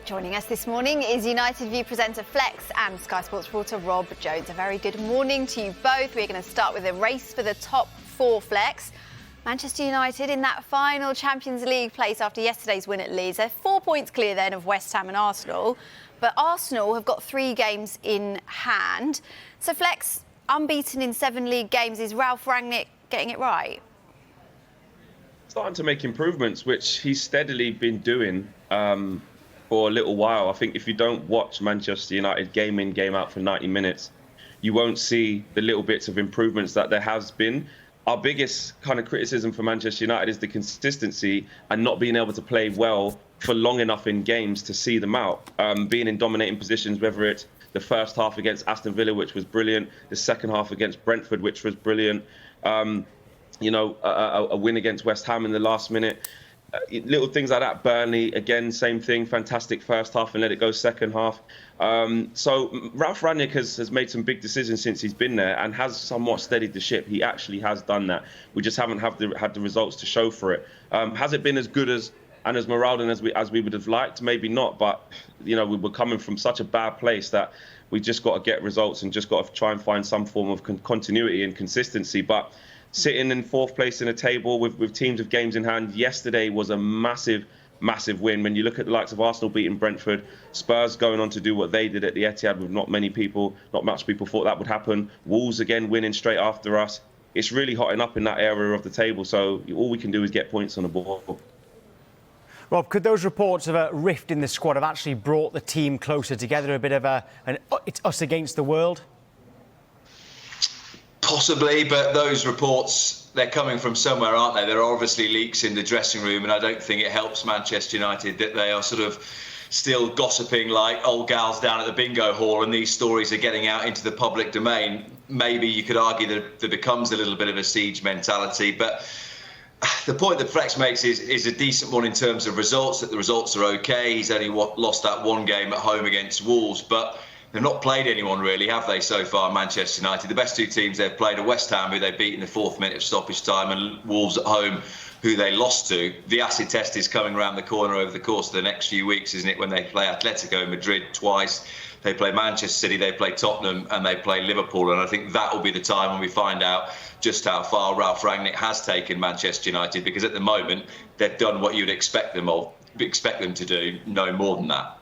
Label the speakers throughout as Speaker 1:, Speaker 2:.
Speaker 1: Joining us this morning is United View presenter Flex and Sky Sports reporter Rob Jones. A very good morning to you both. We're going to start with a race for the top four, Flex. Manchester United in that final Champions League place after yesterday's win at Leeds. They're 4 points clear then of West Ham and Arsenal. But Arsenal have got 3 games in hand. So Flex, unbeaten in 7 league games. Is Ralph Rangnick getting it right?
Speaker 2: Starting to make improvements, which he's steadily been doing for a little while. I think if you don't watch Manchester United game in, game out for 90 minutes, you won't see the little bits of improvements that there has been. Our biggest kind of criticism for Manchester United is the consistency and not being able to play well for long enough in games to see them out. Being in dominating positions, whether it's the first half against Aston Villa, which was brilliant, the second half against Brentford, which was brilliant, a win against West Ham in the last minute. Little things like that. Burnley, again, same thing. Fantastic first half and let it go second half. So Ralph Rangnick has made some big decisions since he's been there and has somewhat steadied the ship. He actually has done that. We just haven't had the results to show for it. Has it been as good as morale as we would have liked? Maybe not. But we were coming from such a bad place that we just got to get results and just got to try and find some form of continuity and consistency. But sitting in 4th place in a table with teams of games in hand, yesterday was a massive win. When you look at the likes of Arsenal beating Brentford, Spurs going on to do what they did at the Etihad with not much people thought that would happen. Wolves again winning straight after us. It's really hotting up in that area of the table, so all we can do is get points on the board.
Speaker 3: Rob, could those reports of a rift in the squad have actually brought the team closer together, a bit of it's us against the world?
Speaker 4: Possibly, but those reports, they're coming from somewhere, aren't they? There are obviously leaks in the dressing room, and I don't think it helps Manchester United that they are sort of still gossiping like old gals down at the bingo hall, and these stories are getting out into the public domain. Maybe you could argue that there becomes a little bit of a siege mentality, but the point that Flex makes is a decent one in terms of results, that the results are okay. He's only lost that 1 game at home against Wolves, but they've not played anyone really, have they, so far, Manchester United? The best 2 teams they've played are West Ham, who they beat in the 4th minute of stoppage time, and Wolves at home, who they lost to. The acid test is coming around the corner over the course of the next few weeks, isn't it, when they play Atletico Madrid twice, they play Manchester City, they play Tottenham, and they play Liverpool. And I think that will be the time when we find out just how far Ralph Rangnick has taken Manchester United, because at the moment, they've done what you'd expect them to do, no more than that.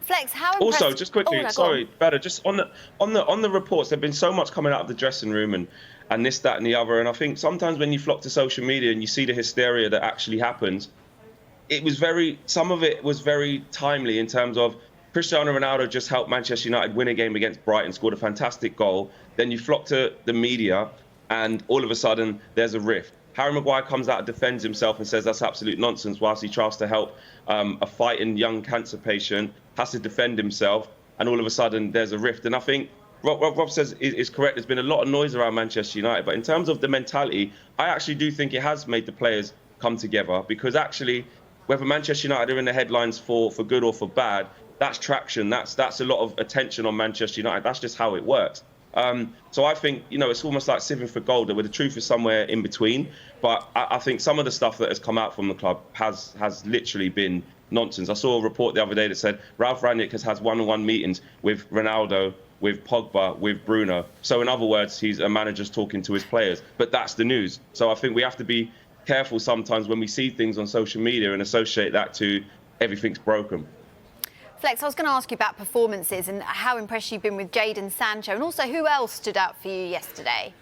Speaker 1: Flex, how
Speaker 2: also, just quickly, just on the reports, there's been so much coming out of the dressing room and this, that, and the other. And I think sometimes when you flock to social media and you see the hysteria that actually happens, some of it was very timely in terms of Cristiano Ronaldo just helped Manchester United win a game against Brighton, scored a fantastic goal. Then you flock to the media, and all of a sudden there's a rift. Harry Maguire comes out and defends himself and says that's absolute nonsense, whilst he tries to help a fighting young cancer patient, has to defend himself, and all of a sudden there's a rift. And I think Rob says is correct. There's been a lot of noise around Manchester United, but in terms of the mentality, I actually do think it has made the players come together, because actually, whether Manchester United are in the headlines for good or for bad, that's traction. That's a lot of attention on Manchester United. That's just how it works. So I think, it's almost like sieving for gold, where the truth is somewhere in between. But I think some of the stuff that has come out from the club has literally been nonsense. I saw a report the other day that said Ralph Rangnick has had one-on-one meetings with Ronaldo, with Pogba, with Bruno. So in other words, he's a manager's talking to his players. But that's the news. So I think we have to be careful sometimes when we see things on social media and associate that to everything's broken.
Speaker 1: Flex, I was going to ask you about performances and how impressed you've been with Jadon Sancho, and also who else stood out for you yesterday?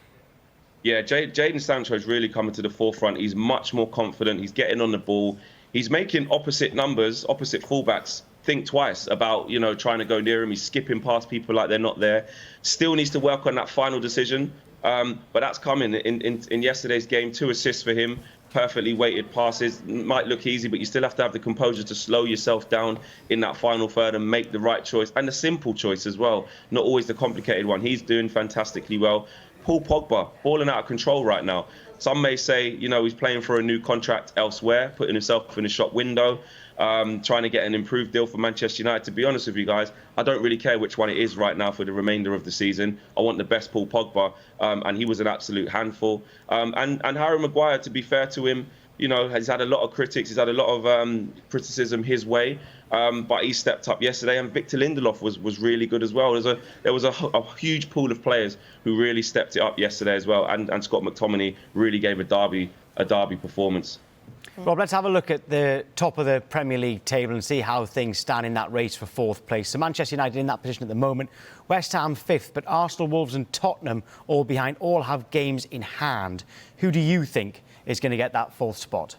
Speaker 2: Yeah, Jadon Sancho is really coming to the forefront. He's much more confident. He's getting on the ball. He's making opposite fullbacks think twice about, trying to go near him. He's skipping past people like they're not there. Still needs to work on that final decision. But that's coming in yesterday's game. 2 assists for him. Perfectly weighted passes. Might look easy, but you still have to have the composure to slow yourself down in that final third and make the right choice, and the simple choice as well, not always the complicated one. He's doing fantastically well. Paul Pogba, balling out of control right now. Some may say, he's playing for a new contract elsewhere, putting himself in a shop window, trying to get an improved deal for Manchester United. To be honest with you guys, I don't really care which one it is right now for the remainder of the season. I want the best Paul Pogba, and he was an absolute handful. And Harry Maguire, to be fair to him, he's had a lot of critics. He's had a lot of criticism his way. but he stepped up yesterday, and Victor Lindelof was really good as well. There was a huge pool of players who really stepped it up yesterday as well, and Scott McTominay really gave a derby performance.
Speaker 3: Rob, let's have a look at the top of the Premier League table and see how things stand in that race for fourth place. So Manchester United in that position at the moment, West Ham fifth, but Arsenal, Wolves and Tottenham all behind, all have games in hand. Who do you think is going to get that fourth spot?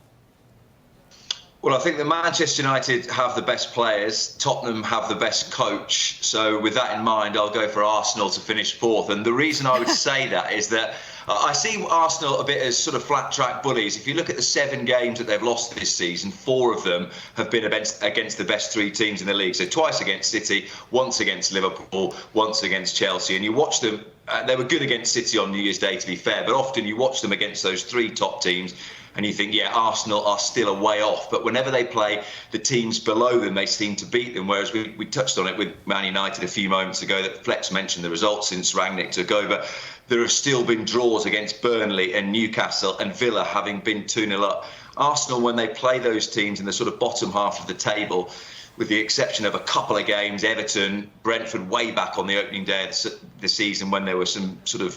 Speaker 4: Well, I think that Manchester United have the best players, Tottenham have the best coach. So with that in mind, I'll go for Arsenal to finish fourth. And the reason I would say that is that I see Arsenal a bit as sort of flat track bullies. If you look at the 7 games that they've lost this season, 4 of them have been against the best 3 teams in the league. So twice against City, once against Liverpool, once against Chelsea. And you watch them, they were good against City on New Year's Day, to be fair, but often you watch them against those 3 top teams and you think, yeah, Arsenal are still a way off. But whenever they play the teams below them, they seem to beat them. Whereas we touched on it with Man United a few moments ago, that Flex mentioned the results since Rangnick took over. There have still been draws against Burnley and Newcastle and Villa, having been 2-0 up. Arsenal, when they play those teams in the sort of bottom half of the table, with the exception of a couple of games, Everton, Brentford, way back on the opening day of the season when there were some sort of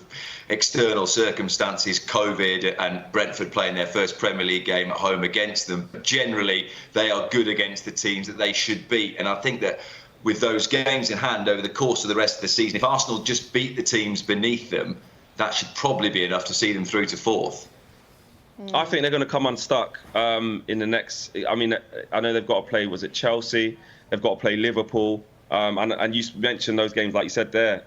Speaker 4: external circumstances, COVID, and Brentford playing their first Premier League game at home against them. Generally, they are good against the teams that they should beat. And I think that with those games in hand over the course of the rest of the season, if Arsenal just beat the teams beneath them, that should probably be enough to see them through to fourth.
Speaker 2: I think they're going to come unstuck in the next. I mean, I know they've got to play. Was it Chelsea? They've got to play Liverpool, and you mentioned those games, like you said there,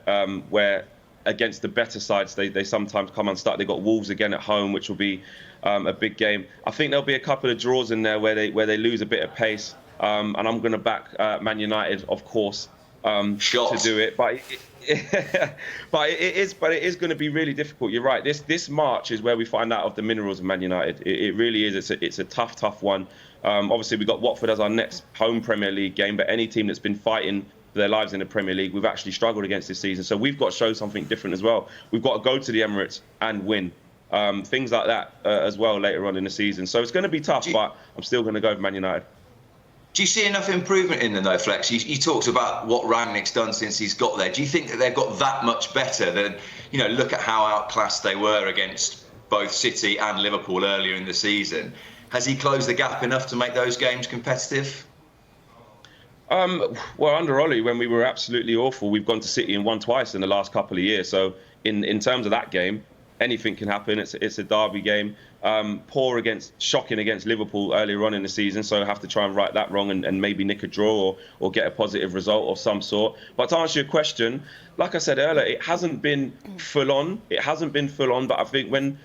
Speaker 2: where against the better sides they sometimes come unstuck. They've got Wolves again at home, which will be a big game. I think there'll be a couple of draws in there where they lose a bit of pace, and I'm going to back Man United, of course, to do it. But it is going to be really difficult. You're right. This March is where we find out of the minerals of Man United. It really is. It's a tough one. Obviously, we've got Watford as our next home Premier League game, but any team that's been fighting for their lives in the Premier League, we've actually struggled against this season. So we've got to show something different as well. We've got to go to the Emirates and win. Things like that as well later on in the season. So it's going to be tough, but I'm still going to go with Man United.
Speaker 4: Do you see enough improvement in them, though, Flex? You talked about what Rangnick's done since he's got there. Do you think that they've got that much better than, look at how outclassed they were against both City and Liverpool earlier in the season? Has he closed the gap enough to make those games competitive?
Speaker 2: Well, under Ollie, when we were absolutely awful, we've gone to City and won twice in the last couple of years. So in terms of that game, anything can happen. It's a derby game. Shocking against Liverpool earlier on in the season, so have to try and right that wrong and maybe nick a draw or get a positive result of some sort. But to answer your question, like I said earlier, it hasn't been full on. But I think when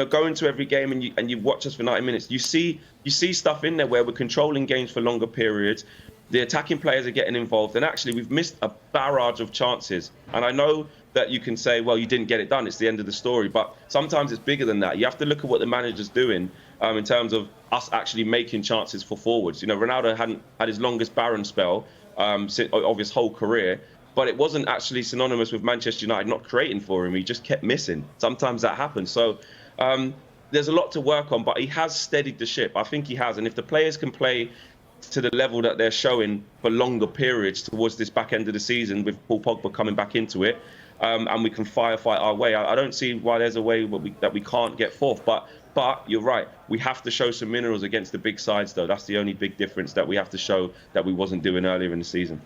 Speaker 2: go into every game and you watch us for 90 minutes, you see stuff in there where we're controlling games for longer periods. The attacking players are getting involved, and actually we've missed a barrage of chances. And I know that you can say, well, you didn't get it done, it's the end of the story. But sometimes it's bigger than that. You have to look at what the manager's doing in terms of us actually making chances for forwards. Ronaldo hadn't had his longest barren spell of his whole career, but it wasn't actually synonymous with Manchester United not creating for him. He just kept missing. Sometimes that happens. So there's a lot to work on, but he has steadied the ship. I think he has. And if the players can play to the level that they're showing for longer periods towards this back end of the season, with Paul Pogba coming back into it, and we can firefight our way, I don't see why there's a way that we can't get fourth. But you're right, we have to show some minerals against the big sides, though. That's the only big difference that we have to show that we wasn't doing earlier in the season.